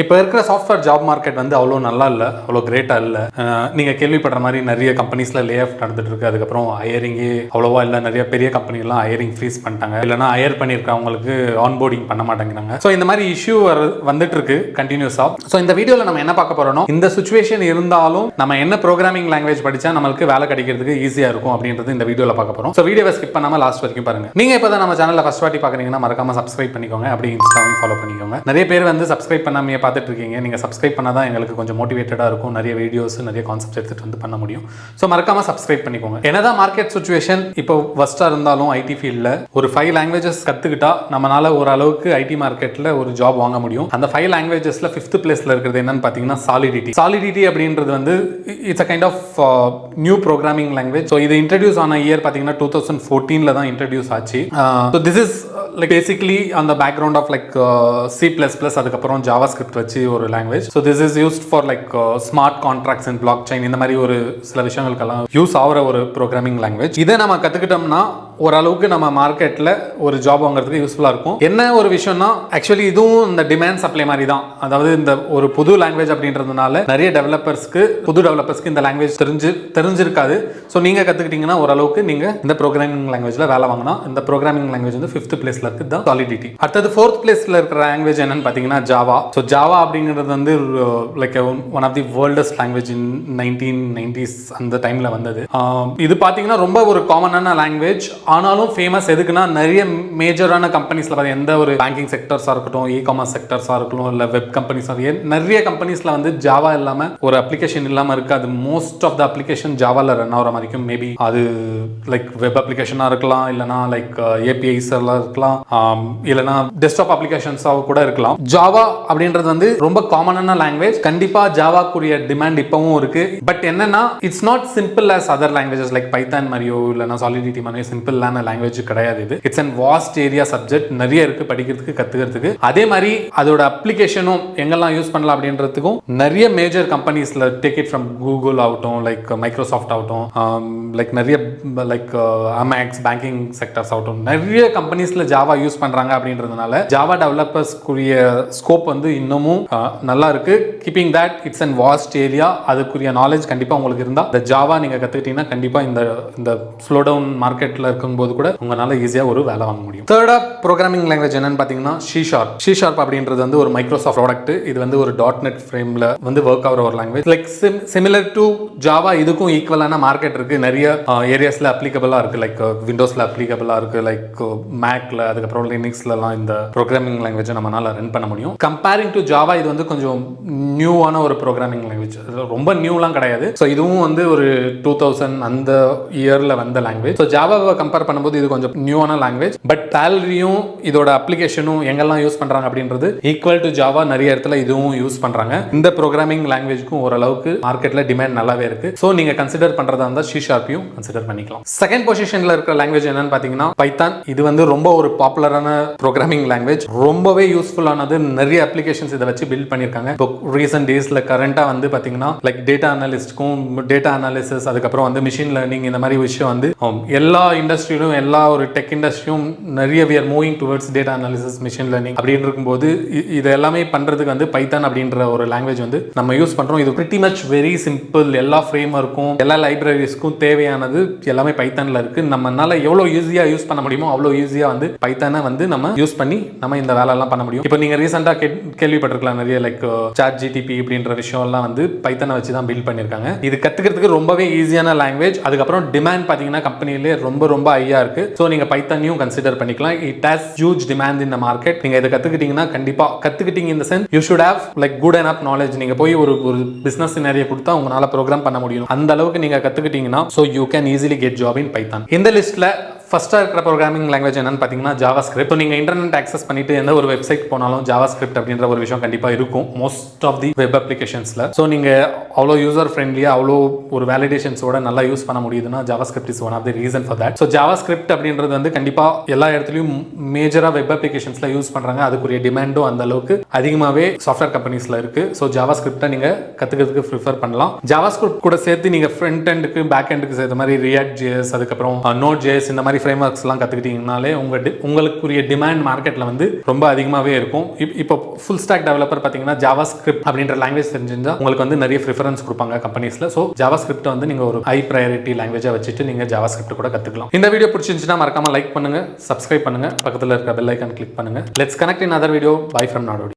இப்போ இருக்கிற software job market வந்து அவ்வளோ நல்லா இல்லை, அவ்வளோ கிரேட்டாக இல்லை. நீங்கள் கேள்விப்படுற மாதிரி நிறைய கம்பெனிஸில் லே ஆஃப் நடந்துட்டு இருக்கு. அதுக்கப்புறம் ஹையரிங்கே அவ்வளோவா இல்லை. நிறைய பெரிய கம்பெனிலாம் ஹையரிங் ஃப்ரீஸ் பண்ணிட்டாங்க, இல்லைனா ஹையர் பண்ணியிருக்கவங்களுக்கு ஆன்போர்டிங் பண்ண மாட்டேங்கிறாங்க. ஸோ இந்த மாதிரி இஷ்யூ வந்துட்டு இருக்கு கண்டினியூஸாக. ஸோ இந்த வீடியோவில் நம்ம என்ன பார்க்க போறோம், இந்த சுச்சுவேஷன் இருந்தாலும் நம்ம என்ன ப்ரோக்ராமிங் லாங்குவேஜ் படித்தா நம்மளுக்கு வேலை கிடைக்கிறதுக்கு ஈஸியாக இருக்கும் அப்படின்றது இந்த வீடியோவில் பார்க்க போகிறோம். ஸோ வீடியோவை ஸ்கிப் பண்ணாமல் லாஸ்ட் வரைக்கும் பாருங்க. நீங்கள் இப்போ தான் நம்ம சேனலில் ஃபர்ஸ்ட் வாட்டி பார்க்குறீங்கன்னா மறக்காம சப்ஸ்கிரைப் பண்ணிக்கோங்க, அப்படி இன்ஸ்டாவையும் ஃபாலோ பண்ணிக்கோங்க. நிறைய பேர் வந்து சப்ஸ்கிரைப் பண்ணாமே பார்த்துட்டு இருக்கீங்க. நீங்கள் சப்ஸ்கிரைப் பண்ணால் தான் எங்களுக்கு கொஞ்சம் மோட்டிவேட்டடாக இருக்கும், நிறைய வீடியோஸ் நிறைய கான்செப்ட்ஸ் எடுத்துகிட்டு வந்து பண்ண முடியும். ஸோ மறக்காமல் சப்ஸ்கிரைப் பண்ணிக்கோங்க. என்னதான் மார்க்கெட் சுச்சுவேஷன் இப்போ வஸ்ட்டாக இருந்தாலும் ஐடி ஃபீல்டில் ஒரு 5 லாங்குவேஜஸ் கற்றுக்கிட்டா நம்மளால ஓரளவுக்கு ஐடி மார்க்கெட்டில் ஒரு ஜாப் வாங்க முடியும். அந்த 5 லாங்குவேஜஸில் 5th பிளேஸில் இருக்கிறது என்னன்னு பார்த்தீங்கன்னா சாலிடிட்டி. சாலிடிட்டி அப்படின்றது வந்து it's a kind of new programming language. So இது இன்ட்ரடியூஸ் ஆன இயர் பார்த்தீங்கன்னா 2014 தான் இன்ட்ரடியூஸ் ஆச்சு. So this is like basically அந்த பேக்ரவுண்ட் ஆஃப் லைக் C++, அதுக்கப்புறம் ஜாவா ஸ்கிரிப்ட் வச்சு ஒரு language. So this is used for like smart contracts and blockchain, இந்த மாதிரி ஒரு சில விஷயங்களுக்கெல்லாம் யூஸ் ஆகிற ஒரு ப்ரோக்ராமிங் லாங்குவேஜ். இதை நம்ம கற்றுக்கிட்டோம்னா ஓரளவுக்கு நம்ம மார்க்கெட்டில் ஒரு ஜாப் வாங்குறதுக்கு யூஸ்ஃபுல்லாக இருக்கும். என்ன ஒரு விஷயம்னா ஆக்சுவலி இதுவும் இந்த டிமாண்ட் சப்ளை மாதிரி தான். அதாவது இந்த ஒரு புது லாங்குவேஜ் அப்படின்றதுனால நிறைய புது டெவலப்பர்ஸ்க்கு இந்த லாங்குவேஜ் தெரிஞ்சிருக்காது. ஸோ நீங்கள் கற்றுக்கிட்டீங்கன்னா ஓரளவுக்கு நீங்கள் இந்த ப்ரோக்ராமிங் லாங்குவேஜில் வேலை வாங்கினா இந்த ப்ரோக்ராமிங் லாங்குவேஜ் வந்து 5th பிளேஸில் இருக்குது தான் சாலிடிட்டி. அடுத்தது 4th பிளேஸில் இருக்கிற லாங்குவேஜ் என்னன்னு பார்த்தீங்கன்னா ஜாவா. ஸோ ஜாவா அப்படிங்கிறது வந்து like one of the worldest language in 1990s அந்த டைமில் வந்தது. இது பார்த்தீங்கன்னா ரொம்ப ஒரு காமனான லாங்குவேஜ், ஆனாலும் ஃபேமஸ் எதுக்குன்னா நிறைய மேஜரான கம்பெனிஸில் எந்த ஒரு பேங்கிங் செக்டர்ஸாக இருக்கட்டும், இ-காமர்ஸ் செக்டர்ஸாக இருக்கட்டும், இல்லை வெப் கம்பெனிஸாக நிறைய கம்பெனிஸில் வந்து ஜாவா இல்லாமல் ஒரு அப்ளிகேஷன் இல்லாமல் இருக்காது. மோஸ்ட் ஆஃப் த அப்ளிகேஷன் ஜாவாவில் ரன் ஆகிற மாதிரிக்கும், மேபி அது லைக் வெப் அப்ளிகேஷனாக இருக்கலாம், இல்லைனா லைக் ஏபிஐஸ் எல்லாம் இருக்கலாம், இல்லைனா டெஸ்க்டாப் அப்ளிகேஷன்ஸாக கூட இருக்கலாம். ஜாவா அப்படின்றது வந்து ரொம்ப காமனான லாங்குவேஜ். கண்டிப்பாக ஜாவாக்குரிய டிமாண்ட் இப்பவும் இருக்கு. பட் என்னன்னா it's not simple as other languages like Python மாதிரியோ இல்லைனா சாலிடிட்டி மாதிரியோ சிம்பிள் லாங்குவேஜ் கிடையாது. இது it's an vast area subject, நிறைய இருக்கு படிக்கிறதுக்கு கத்துக்கிறதுக்கு. அதே மாதிரி அதோட அப்ளிகேஷனும் எங்கெல்லாம் யூஸ் பண்ணலாம் அப்படின்றதுக்கும் நிறைய மேஜர் கம்பெனிஸ்ல டேக் இட் ஃப்ரம் கூகுள் ஆகட்டும், லைக் மைக்ரோசாஃப்ட் ஆகட்டும், லைக் நிறைய லைக் அமேக்ஸ் பேங்கிங் செக்டர்ஸ் ஆகட்டும், நிறைய கம்பெனிஸ்ல ஜாவா யூஸ் பண்றாங்க. அப்படின்றதுனால ஜாவா டெவலப்பர்ஸ்க்குரிய ஸ்கோப் வந்து இன்னமும் நல்லா இருக்கு. Keeping that it's an vast area, அதுக்குரிய நாலேஜ் கண்டிப்பா உங்களுக்கு இருந்தா இந்த ஜாவா நீங்க கத்துக்கிட்டீங்கன்னா கண்டிப்பா இந்த ஸ்லோ டவுன் மார்க்கெட்ல இருக்கும்போது கூட உங்களால ஈஸியா ஒரு வேலை வாங்க முடியும். தேர்டா ப்ரோக்ராமிங் லாங்குவேஜ் என்னன்னு பாத்தீங்கன்னா C#. அப்படின்றது வந்து ஒரு மைக்ரோசாஃப்ட் ப்ராடக்ட். இது வந்து ஒரு .NET ஃப்ரேம்ல வந்து ஒர்க் ஆகிற ஒரு language. Like similar to Java இதுக்கும் ஈக்குவலான மார்க்கெட் இருக்கு. நிறைய ஏரியாஸ்ல அப்ளிகபிளா இருக்கு. லைக் விண்டோஸ்ல அப்ளிகபிளா இருக்கு, லைக் மேக்ல, அதுக்கப்புறம் லினக்ஸ்லாம் இந்த ப்ரோக்ராமிங் லாங்குவேஜ் நம்மளால ரன் பண்ண முடியும். கம்பேரிங் டு ஜாவா இது வந்து கொஞ்சம் நியூவான ஒரு ப்ரோக்ராமிங் லாங்குவேஜ். ரொம்ப நியூலாம் கிடையாது. ஸோ இதுவும் வந்து ஒரு 2000 அந்த இயர்ல வந்த லாங்குவேஜ். ஸோ ஜாவாவை கம்பேர் பண்ணும்போது இது கொஞ்சம் நியூவான லாங்குவேஜ். பட் சேலரியும் இதோட அப்ளிகேஷனும் எங்கெல்லாம் யூஸ் பண்றாங்க அப்படின்றது ஈக்குவல் டு ஜாவா நிறைய இடத்துல இதுவும் யூஸ் பண்றாங்க. இந்த ப்ரோக்ராமிங் லாங்குவேஜ்க்கும் ஓரளவுக்கு மார்க்கெட்ல டிமாண்ட் நல்லாவே இருக்கு. ஸோ நீங்க கன்சிடர் பண்றதா இருந்தால் C#யும் கன்சிடர் பண்ணிக்கலாம். செகண்ட் பொசிஷன்ல இருக்கிற லாங்குவேஜ் என்னன்னு பாத்தீங்கன்னா பைத்தான். இது வந்து ரொம்ப ஒரு பாப்புலரான ப்ரோக்ராமிங் லாங்குவேஜ், ரொம்பவே யூஸ்ஃபுல்லானது. நிறைய அப்ளிகேஷன்ஸ் இதை வச்சு பில்ட் பண்ணிருக்காங்க. இப்போ ரீசன்ட் டேஸ்ல கரண்டா வந்து பாத்தீங்கன்னா லைக் டேட்டா அனலிஸ்ட்க்கும் டேட்டா அனாலிசிஸ், அதுக்கப்புறம் வந்து மிஷின் லேர்னிங், இந்த மாதிரி விஷயம் வந்து எல்லா இண்டஸ்ட்ரியிலும் எல்லா ஒரு டெக் இண்டஸ்ட்ரியும் நிறைய we are moving towards data analysis, machine learning அப்படின்னு இருக்கும்போது இது எல்லாமே பண்றதுக்கு வந்து பைத்தான் அப்படின்ற ஒரு லாங்குவேஜ் வந்து நம்ம யூஸ் பண்றோம். இது pretty much very simple. எல்லா ஃப்ரேம்வொர்க்கும் எல்லா லைப்ரரிஸ்க்கும் தேவையானது எல்லாமே பைத்தான்ல இருக்கு. நம்மனால எவ்வளவு ஈஸியா யூஸ் பண்ண முடியுமோ அவ்வளவு ஈஸியா வந்து பைத்தானை வந்து நம்ம யூஸ் பண்ணி நம்ம இந்த வேலை எல்லாம் பண்ண முடியும். இப்போ நீங்க ரீசெண்டா கேள்விப்பட்டிருக்கலாம் நிறைய லைக் சாட் ஜிடிபி அப்படின்ற விஷயம் எல்லாம் வந்து பைத்தானை வச்சு தான் பில்ட் பண்ணிருக்காங்க. இது கத்துக்கிறதுக்கு ரொம்பவே ஈஸியான லாங்குவேஜ். அதுக்கப்புறம் டிமாண்ட் பாத்தீங்கன்னா கம்பெனிலே ரொம்ப ஹையா இருக்கு. ஸோ நீங்க பைத்தானையும் கன்சிடர் பண்ணிக்கலாம். It has huge demand in the market. நீங்க இதை கத்துக்கிட்டீங்கன்னா கண்டிப்பா கத்துக்கிட்டீங்க இந்த sense you should have like good enough knowledge. நீங்க போய் ஒரு பிசினஸ் சினாரியோ கொடுத்தா உங்களால ப்ரோக்ராம் பண்ண முடியும். அந்த அளவுக்கு நீங்க கத்துக்கிட்டீங்கன்னா so you can easily get job in Python. இந்த லிஸ்ட்ல ஃபர்ஸ்ட்டாக இருக்கிற ப்ரோக்ராமிங் லாங்குவேஜ் என்னன்னு பார்த்தீங்கன்னா ஜாவா ஸ்கிரிப்ட். ஸோ நீங்கள் இன்டர்நெட் ஆக்சஸ் பண்ணிட்டு எந்த ஒரு வெப்சைட் போனாலும் ஜாவா ஸ்கிரிப்ட் அப்படின்ற ஒரு விஷயம் கண்டிப்பாக இருக்கும் மோஸ்ட் ஆஃப் தி வெப் அப்ளிகேஷன்ஸில். ஸோ நீங்கள் அவ்வளோ யூசர் ஃப்ரெண்ட்லியாக அவ்வளோ ஒரு வேலிடேஷன்ஸோட நல்லா யூஸ் பண்ண முடியுதுன்னா JavaScript is one of the reason for that. So JavaScript அப்படின்றது வந்து கண்டிப்பாக எல்லா இடத்துலையும் மேஜராக வெப் அப்ளிகேஷன்ஸில் யூஸ் பண்ணுறாங்க. அதுக்குரிய டிமாண்டும் அந்த அளவுக்கு அதிகமாகவே சாஃப்ட்வேர் கம்பெனிஸில் இருக்குது. ஸோ ஜாவா ஸ்கிரிப்டை நீங்கள் கற்றுக்கிறதுக்கு ப்ரிஃபர் பண்ணலாம். ஜாவா ஸ்கிரிப்ட் கூட சேர்த்து நீங்கள் ஃப்ரண்ட் எண்டுக்கு பேக் எண்டுக்கு சேர்த்த மாதிரி ரியாக்ட் ஜேஎஸ், அதுக்கப்புறம் நோட் ஜேஎஸ், இந்த மாதிரி மாதிரி ஃப்ரேம் ஒர்க்ஸ்லாம் கற்றுக்கிட்டீங்கனாலே உங்களுக்குரிய டிமாண்ட் மார்க்கெட்டில் வந்து ரொம்ப அதிகமாகவே இருக்கும். இப்போ ஃபுல் ஸ்டாக் டெவலப்பர் பார்த்தீங்கன்னா ஜாவா ஸ்கிரிப்ட் அப்படின்ற லாங்குவேஜ் தெரிஞ்சிருந்தால் உங்களுக்கு வந்து நிறைய ப்ரிஃபரன்ஸ் கொடுப்பாங்க கம்பெனிஸில். ஸோ ஜாவா ஸ்கிரிப்ட் வந்து நீங்கள் ஒரு ஹை ப்ரையாரிட்டி லாங்குவேஜாக வச்சுட்டு நீங்கள் ஜாவா ஸ்கிரிப்ட் கூட கற்றுக்கலாம். இந்த வீடியோ பிடிச்சிருந்துச்சுன்னா மறக்காம லைக் பண்ணுங்க, சப்ஸ்கிரைப் பண்ணுங்க, பக்கத்தில் இருக்க பெல் ஐக்கான் கிளிக் பண்ணுங்க. Let's connect in other video. By from நாடோடி.